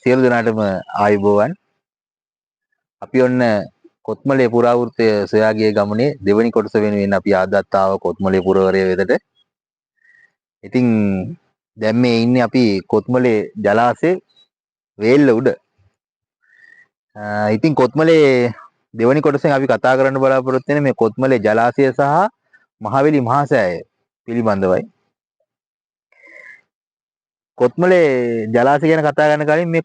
සියලු දෙනාටම ආයුබෝවන්. අපි ඔන්න කොත්මලේ පුරාවෘත්තය සොයා ගිය ගමනේ දෙවෙනි කොටස වෙනුවෙන් අපි ආදත් ආව කොත්මලේ පුරවරය වෙතට. ඉතින් දැන් මේ ඉන්නේ අපි කොත්මලේ ජලාශයේ වේල්ල උඩ. ඉතින් කොත්මලේ දෙවෙනි කොටසෙන් අපි කතා කරන්න බලාපොරොත්තු වෙන්නේ මේ කොත්මලේ ජලාශය සහ මහවැලි මහසෑය පිළිබඳවයි. කොත්මලේ ජලාශය ගැන කතා කරන කලින් මේ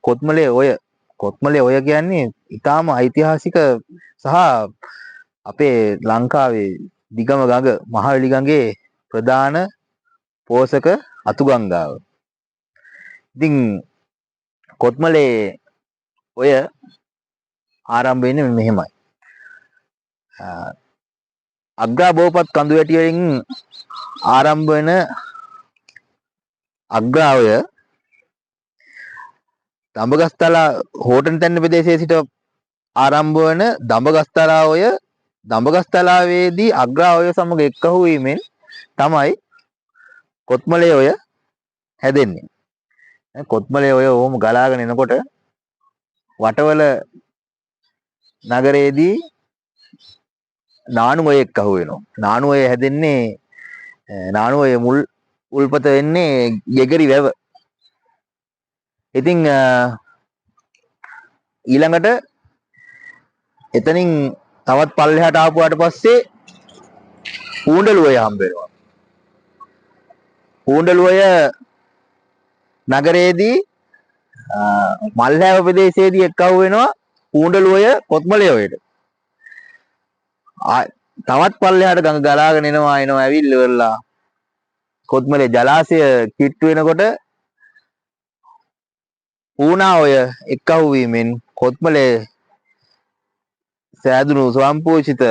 කොත්මලේ ඔය කියන්නේ ඉතාම ඓතිහාසික සහ අපේ ලංකාවේ දිගම ගඟ මහවැලි ගඟේ ප්‍රධාන පෝෂක අතුගංගාව. ඉතින් කොත්මලේ ඔය ආරම්භ වෙන්නේ මෙහෙමයි. අග්‍රා බෝපත් කඳු වැටි වලින් ආරම්භ වෙන අග්‍රාවය දඹගස්තලා හෝටන් තැන්න ප්‍රදේශයේ සිට ආරම්භ වන දඹගස්තලාවය දඹගස්තලාවේදී අග්‍රාවය සමග එක්කහු වීමෙන් තමයි කොත්මලේ ඔය හැදෙන්නේ. කොත්මලේ ඔය ඕම ගලාගෙන එනකොට වටවල නගරයේදී නානුඔය එක්කහු වෙනවා. නානුඔය හැදෙන්නේ නානුඔය මුල් උල්පත වෙන්නේ ගෙගරි වැව. ඉතින් ඊළඟට එතනින් තවත් පල්ලෙහාට ආපුවාට පස්සේ ඌණ්ඩලුවය හම්බ වෙනවා. ඌණ්ඩලුවය නගරයේදී මල්හැව ප්‍රදේශයේදී එක්කහුව වෙනවා ඌණ්ඩලුවය කොත්මලේ ඔයට. තවත් පල්ලෙහාට ගඟ ගලාගෙන එනවා ඇවිල්ලා ඉවරලා කොත්මලේ ජලාශය කිට්ටු වෙනකොට ඌණා ඔය එක්කහුව වීමෙන් කොත්මලේ සෑදුණු ස්වයංපෝෂිත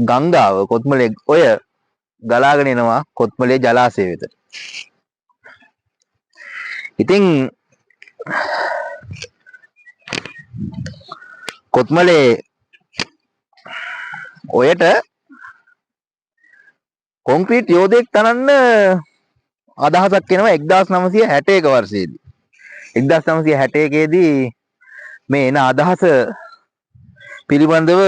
ගංගාව කොත්මලේ ඔය ගලාගෙන එනවා කොත්මලේ ජලාශය වෙත. ඉතින් කොත්මලේ ඔයට කොන්ක්‍රීට් යෝධයෙක් තනන්න අදහසක් එනවා 1961 වර්ෂයේදී. 1961 දී මේ එන අදහස පිළිබඳව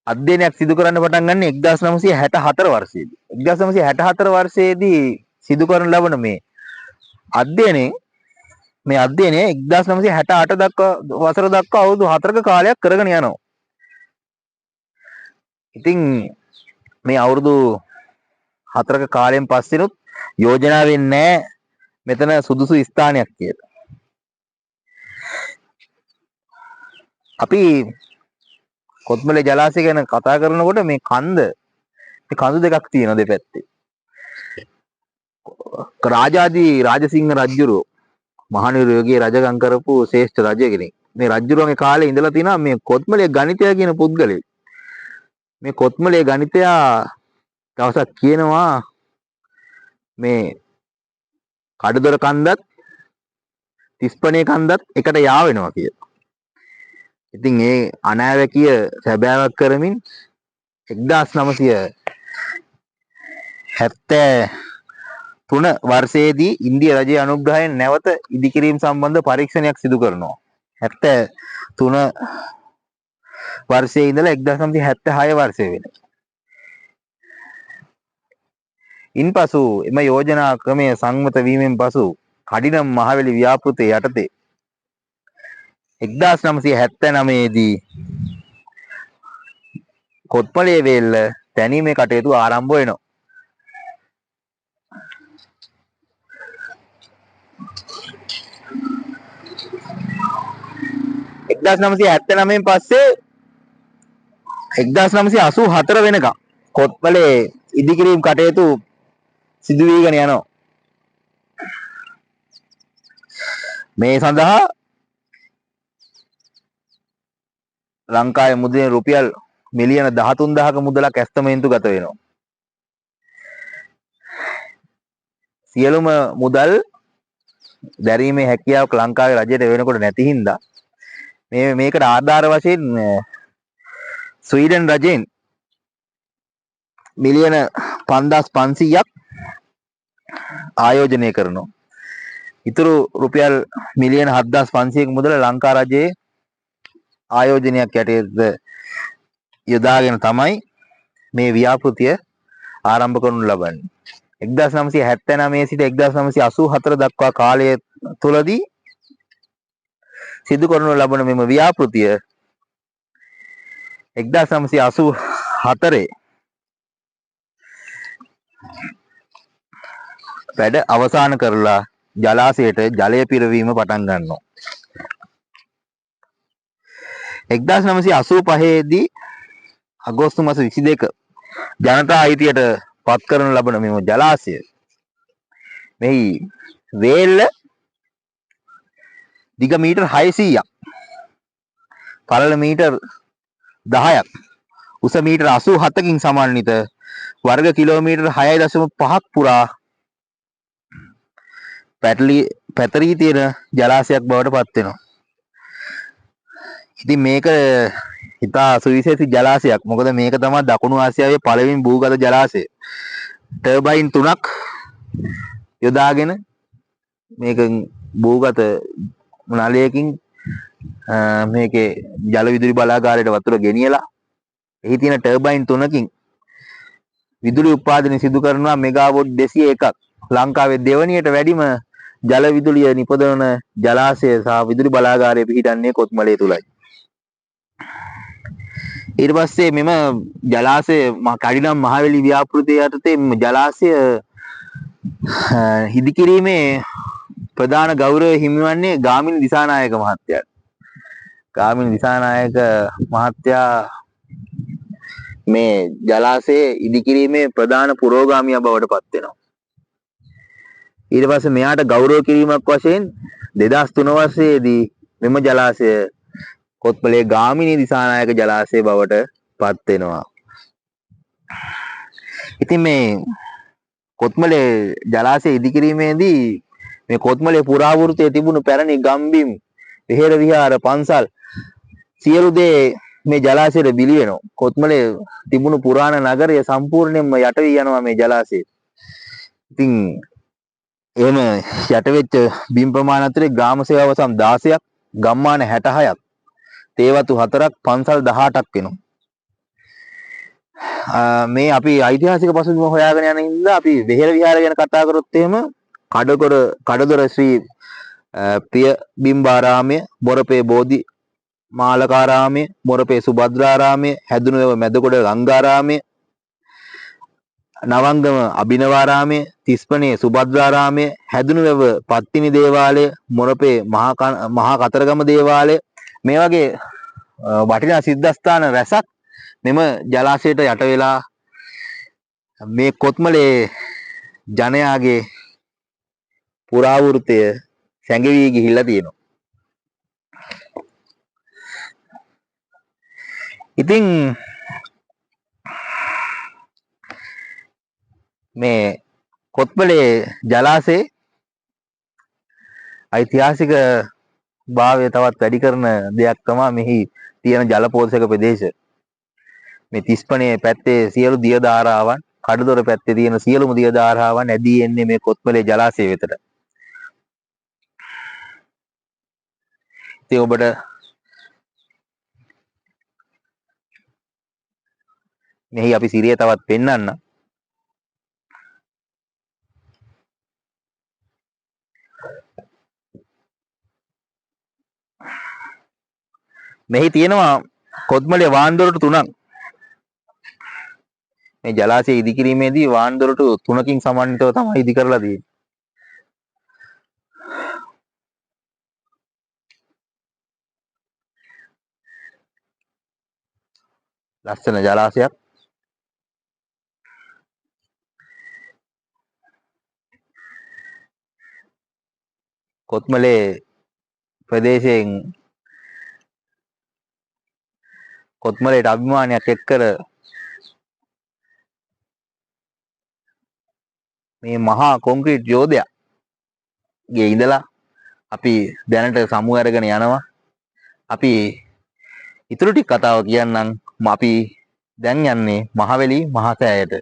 අධ්‍යයනයක් සිදු කරන්න පටන් ගන්න 1964 වර්ෂයේදී. 1964 වර්ෂයේදී සිදු කරන ලබන මේ අධ්‍යයනය 1968 දක්වා වසර දක්වා අවුරුදු 4ක කාලයක් කරගෙන යනවා. ඉතින් මේ අවුරුදු 4ක කාලයෙන් පස්සෙනුත් යෝජනා වෙන්නේ මෙතන සුදුසු ස්ථානයක් කියලා. අපි කොත්මලේ ජලාශය ගැන කතා කරනකොට මේ කඳු දෙකක් තියෙනවා දෙපැත්තේ. රාජසිංහ රජුරෝ මහනුවර යුගයේ රජකම් කරපු ශ්‍රේෂ්ඨ රජ කෙනෙක්. මේ රජුරුවන්ගේ කාලේ ඉඳලා තිනවා මේ කොත්මලේ ගණිතයා කියන පුද්ගලයෙක්. මේ කොත්මලේ ගණිතයා දවසක් කියනවා මේ කඩදොර කන්දත් තිස්පනේ කන්දත් එකට යා වෙනවා කියලා. ඉතින් ඒ අනාවැකිය සැබෑවක් කරමින් 1973 වර්ෂයේදී ඉන්දිය රජයේ අනුග්‍රහයෙන් නැවත ඉදිකිරීම සම්බන්ධ පරීක්ෂණයක් සිදු කරනවා. 73 වර්ෂයේ ඉඳලා 1976 වර්ෂය වෙනකම්. ඉන්පසු එම යෝජනා ක්‍රමය සංමත වීමෙන් පසු කඩිනම් මහවැලි ව්‍යාපෘතයේ යටතේ 1979 දී කොත්මලේ වේල්ල තැනීමේ කටයුතු ආරම්භ වෙනවා. 1979 පස්සේ 1984 වෙනකම් කොත්මලේ ඉදිකිරීම් කටයුතු සිදු වීගෙන යනවා. මේ සඳහා ලංකාවේ මුදලින් රුපියල් මිලියන 13000ක මුදලක් ඇස්තමේන්තු ගත වෙනවා. සියලුම මුදල් දැරීමේ හැකියාවක් ලංකාවේ රජයට වෙනකොට නැති හින්දා මේකට ආධාර වශයෙන් ස්වීඩන් රජයෙන් මිලියන 5500ක් ආයෝජනය කරනවා. ඉතුරු රුපියල් මිලියන 7500ක මුදල ලංකා රජයේ ආයෝජනයක් යටතේ යොදාගෙන තමයි මේ ව්‍යාපෘතිය ආරම්භ කරනු ලබන්නේ. 1979 සිට 1984 දක්වා කාලය තුලදී සිදු කරනු ලබන මෙම ව්‍යාපෘතිය 1984 වැඩ අවසන් කරලා ජලාශයට ජලය පිරවීම පටන් ගන්නවා. 1985 දී අගෝස්තු මාස 22 ජනතා අයිතියට පත් කරනු ලබන මෙම ජලාශය මෙහි වේල්ල දිග මීටර් 600ක් පළල මීටර් 10ක් උස මීටර් 87කින් සමන්විත වර්ග කිලෝමීටර් 6.5ක් පුරා පැතිරී තියෙන ජලාශයක් බවට පත් වෙනවා. ඉතින් මේක ඉතා සුවිශේෂී ජලාශයක්. මොකද මේක තමයි දකුණු ආසියාවේ පළවෙනි භූගත ජලාශය. ටර්බයින් 3ක් යොදාගෙන මේක භූගත නලයකින් මේකේ ජල විදුලි බලාගාරයට වතුර ගෙනියලා එහි තියෙන ටර්බයින් 3කින් විදුලි උත්පාදනය සිදු කරනවා මෙගාවොට් 201ක්. ලංකාවේ දෙවනියට වැඩිම ජල විදුලිය නිපදවන ජලාශය සහ විදුලි බලාගාරය පිහිටන්නේ කොත්මලේ තුලයි. ඊට පස්සේ මෙම ජලාශය කඩිනම් මහවැලි ව්‍යාපෘතිය යටතේ ජලාශය ඉදිකිරීමේ ප්‍රධාන ගෞරවය හිමිවන්නේ ගාමිණී දිසානායක මහත්තයාට. ගාමිණී දිසානායක මහත්තයා මේ ජලාශයේ ඉදිකිරීමේ ප්‍රධාන පුරෝගාමියා බවට පත් වෙනවා. ඊට පස්සේ මෙයාට ගෞරව කිරීමක් වශයෙන් 2003 වර්ෂයේදී මෙම ජලාශය කොත්මලේ ගාමිණී දිසානායක ජලාශය බවට පත් වෙනවා. ඉතින් මේ කොත්මලේ ජලාශය ඉදිකිරීමේදී මේ කොත්මලේ පුරාවෘත්තයේ තිබුණු පැරණි ගම්බිම් විහෙර විහාර පන්සල් සියලු දේ මේ ජලාශයට බිලි වෙනවා. කොත්මලේ තිබුණු පුරාණ නගරය සම්පූර්ණයෙන්ම යට වී යනවා මේ ජලාශයේ. ඉතින් එහෙම යට වෙච්ච බිම් ප්‍රමාණ අතරේ ග්‍රාම සේවා වසම් 16ක්, ගම්මාන 66ක්, තේවතු 4ක්, පන්සල් 18ක් වෙනවා. මේ අපි ඓතිහාසික පසුබිම හොයාගෙන යන හින්දා අපි වෙහෙර විහාර ගැන කතා කරොත් එහෙම කඩදොර ශ්‍රී ප්‍රිය බිම්බාරාමය, මොරපේ බෝධි මාලකාරාමය, මොරපේ සුභද්‍රාරාමය, හැදුනේව මැදගොඩ ගංගාරාමය, නවංගම අභිනවාරාමය, තිස්පනේ සුභද්‍රාරාමය, හැදුනේව පත්තිනි දේවාලය, මොරපේ මහා කතරගම දේවාලය මේ වගේ වටිනා සිද්ධාස්ථාන රැසක් මෙම ජලාශයට යට වෙලා මේ කොත්මලේ ජනයාගේ පුරාවෘත්තය සැඟවී ගිහිල්ලා තියෙනවා. ඉතින් මේ කොත්මලේ ජලාශයේ ඓතිහාසික භාවය තවත් වැඩි කරන දෙයක් තමයි මෙහි තියෙන ජල පෝෂක ප්‍රදේශ. මේ තිස්පනේ පැත්තේ සියලු දිය ධාරාවන්, කඩදොර පැත්තේ තියෙන සියලුම දිය ධාරාවන් ඇදී එන්නේ මේ කොත්මලේ ජලාශය වෙතට. ඉතින් ඔබට මෙහි අපි සිරිය තවත් පෙන්වන්න. මෙහි තියෙනවා කොත්මලේ වාන්දොරටු 3ක්. මේ ජලාශය ඉදිකිරීමේදී වාන්දොරටු 3කින් සමන්විතව තමයි ඉදි කරලා තියෙන්නේ. ලස්සන ජලාශයක්. කොත්මලේ ප්‍රදේශයෙන් කොත්මලේට අභිමානයක් එක්කර මේ මහා කොන්ක්‍රීට් යෝධයාගේ ඉඳලා අපි දැනට සමු අරගෙන යනවා. අපි ඉතුරු ටික කතාව කියන්නම්. අපි දැන් යන්නේ මහවැලි මහසෑයට.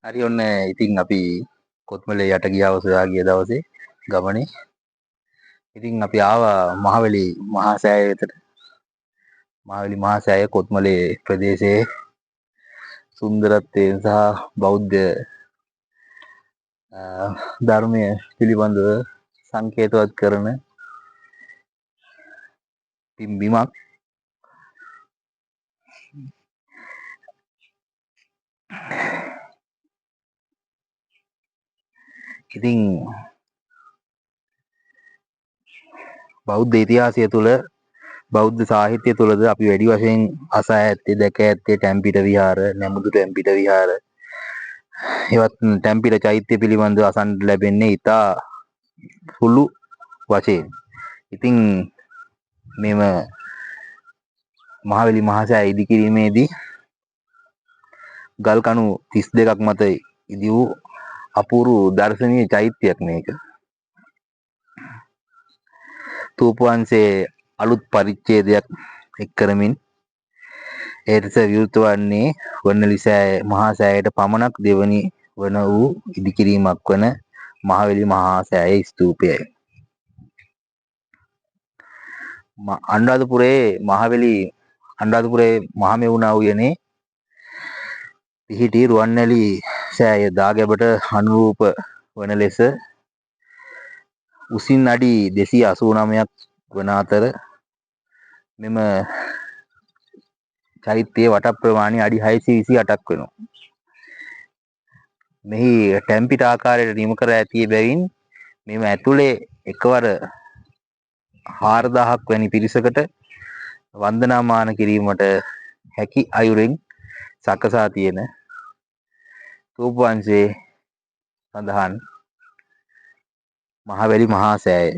හරි ඔන්න ඉතින් අපි කොත්මලේ යට ගියාව සොයා ගිය දවසේ ගමනේ. ඉතින් අපි ආවා මහවැලි මහා සෑය වෙතට. මහවැලි මහා සෑය කොත්මලේ ප්‍රදේශයේ සුන්දරත්වයෙන් සහ බෞද්ධ ධර්මය පිළිබඳව සංකේතවත් කරන බිමක්. ඉතින් බෞද්ධ ඉතිහාසය තුළ බෞද්ධ සාහිත්‍ය තුළද අපි වැඩි වශයෙන් අසා ඇත්තේ දැක ඇත්තේ ටැම්පිට විහාර, නැමුදු ටැම්පිට විහාර, එවත් ටැම්පිට චෛත්‍ය පිළිබඳව අසන්නට ලැබෙන්නේ ඉතා සුළු වශයෙන්. ඉතින් මෙම මහවැලි මහා සෑය ඉදිකිරීමේදී ගල් කණු 32ක් මත ඉදි වූ අපූර්ව දර්ශනීය චෛත්‍යයක් මේක. තූපවංශයේ අලුත් පරිච්ඡේදයක් එක් කරමින් එයට විවෘත වන්නේ වර්ණලි සෑය මහා සෑයට පමණක් දෙවනි වන වූ ඉදිකිරීමක් වන මහවැලි මහා සෑය ස්තූපයයි. අනුරාධපුරයේ මහමෙවුනා උයනේ පිහිටි රුවන්වැලි සෑය දාගැබට අනුරූප වන ලෙස උසින් අඩි 289ක් වන අතර මෙම චෛත්‍යයේ වට ප්‍රමාණය අඩි 628ක් වෙනවා. මෙහි ටැම්පිට ආකාරයට නිම කර ඇති බැවින් මෙම ඇතුලේ එකවර 4000ක් වැනි පිරිසකට වන්දනාමාන කිරීමට හැකි අයුරින් සකසා තියෙන තූපවංශයේ සඳහන් මහවැලි මහා සෑය.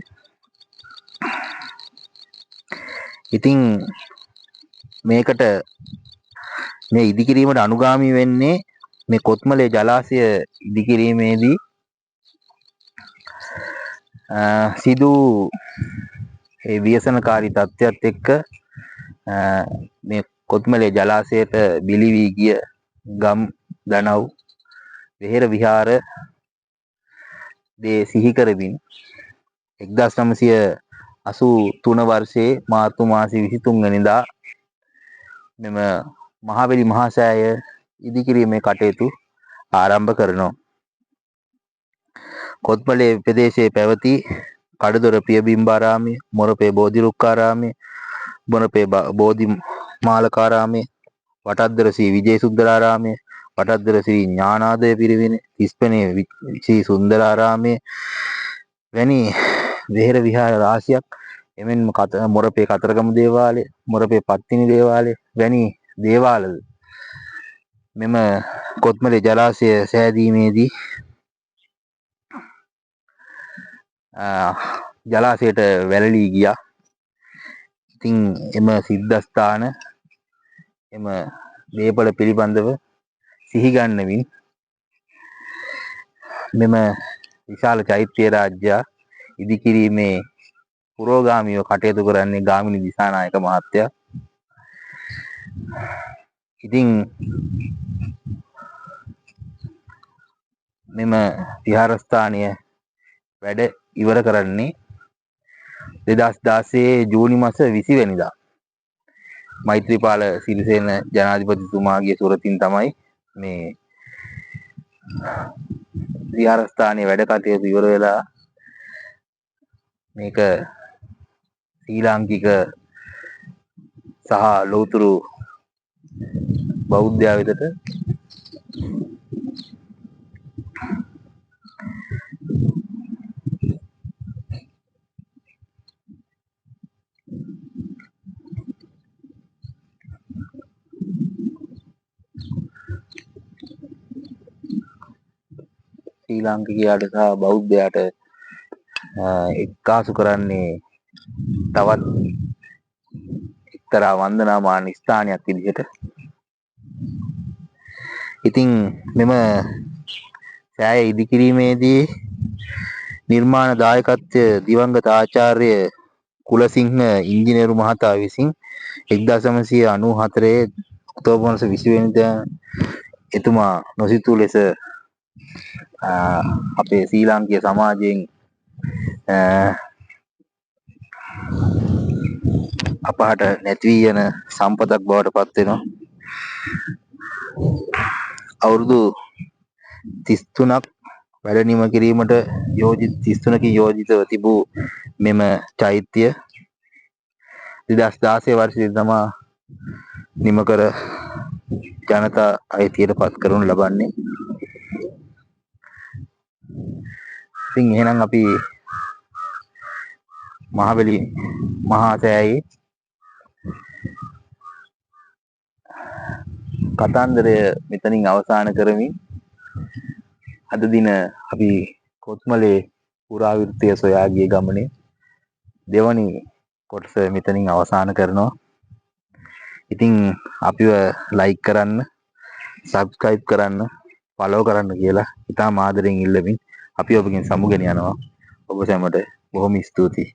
ඉතින් මේකට මේ ඉදිකිරීමට අනුගාමී වෙන්නේ මේ කොත්මලේ ජලාශය ඉදිකිරීමේදී සිදු ඒ ව්‍යසනකාරී තත්ත්වයක් එක්ක මේ කොත්මලේ ජලාශයට බිලි වී ගිය ගම් දනව් වෙහෙර විහාර දේ සිහි කරමින් 1983 වර්ෂයේ මාර්තු මාසයේ 23 වෙනිදා මෙම මහවැලි මහා සෑය ඉදිකිරීමේ කටයුතු ආරම්භ කරනවා. කොත්මලේ ප්‍රදේශයේ පැවති කඩදොර පියබිම්බාරාමය, මොරපේ බෝධිරුක්කාරාමය, මොරපේ බෝධි මාලකාරාමය, වටද්දර ශ්‍රී විජේසුන්දරාරාමය, වටද්දර ශ්‍රී ඥානාදය පිරිවෙන, තිස්පනේ ශ්‍රී සුන්දරාරාමය වැනි වෙහෙර විහාර රාශියක්, එමෙන්ම මොරපේ කතරගම දේවාලය, මොරපේ පත්තිනි දේවාලය වැනි දේවාලද මෙම කොත්මලේ ජලාශය සෑදීමේදී ජලාශයට වැළලී ගියා. ඉතින් එම සිද්ධාස්ථාන එම දේපල පිළිබඳව සිහි ගන්නමින් මෙම විශාල චෛත්‍ය රාජ්‍ය ඉදිකිරීමේ පුරෝගාමීව කටයුතු කරන්නේ ගාමිණී දිසානායක මහත්තයා. ඉතින් මෙම විහාරස්ථානය වැඩ ඉවර කරන්නේ 2016 ජූනි මාස 20 වෙනිදා. මෛත්‍රීපාල සිරිසේන ජනාධිපතිතුමාගේ සුරතින් තමයි මේ විහාරස්ථානයේ වැඩ කටයුතු ඉවර වෙලා මේක ශ්‍රී ලාංකික සහ ලෝතුරු බෞද්ධයා වෙතට ශ්‍රී ලාංකිකයාට සහ බෞද්ධයාට එක්කාසු කරන්නේ තවත් එක්තරා වන්දනාමාන ස්ථානයක් විදිහට. ඉතින් මෙම සෑය ඉදිකිරීමේදී නිර්මාණ දායකත්වය දිවංගත ආචාර්ය කුලසිංහ ඉංජිනේරු මහතා විසින් 1994 ඔක්තෝබර් මාස 20 වෙනිදා එතුමා නොසිතූ ලෙස අපේ ශ්‍රී ලාංකීය සමාජයෙන් අපහට නැති වී යන සම්පතක් බවට පත් වෙනවා. අවුරුදු 33ක් වැඩ නිම කිරීමට 33කින් යෝජිතව තිබූ මෙම චෛත්‍ය 2016 වර්ෂයේ තමා නිම කර ජනතා අයිතියට පත් කරනු ලබන්නේ. ඉතින් එහෙනම් අපි මහබලි මහා සෑයේ කතන්දරය මෙතනින් අවසන් කරමින් අද දින අපි කොත්මලේ පුරාවෘත්තය සොයා ගිය ගමනේ දෙවනි කොටස මෙතනින් අවසන් කරනවා. ඉතින් අපිව ලයික් කරන්න, සබ්ස්ක්‍රයිබ් කරන්න, ෆලෝ කරන්න කියලා ඉතාම ආදරෙන් ඉල්ලමින් අපි ඔබගෙන් සමුගෙන යනවා. ඔබ සැමට බොහොම ස්තුතියි.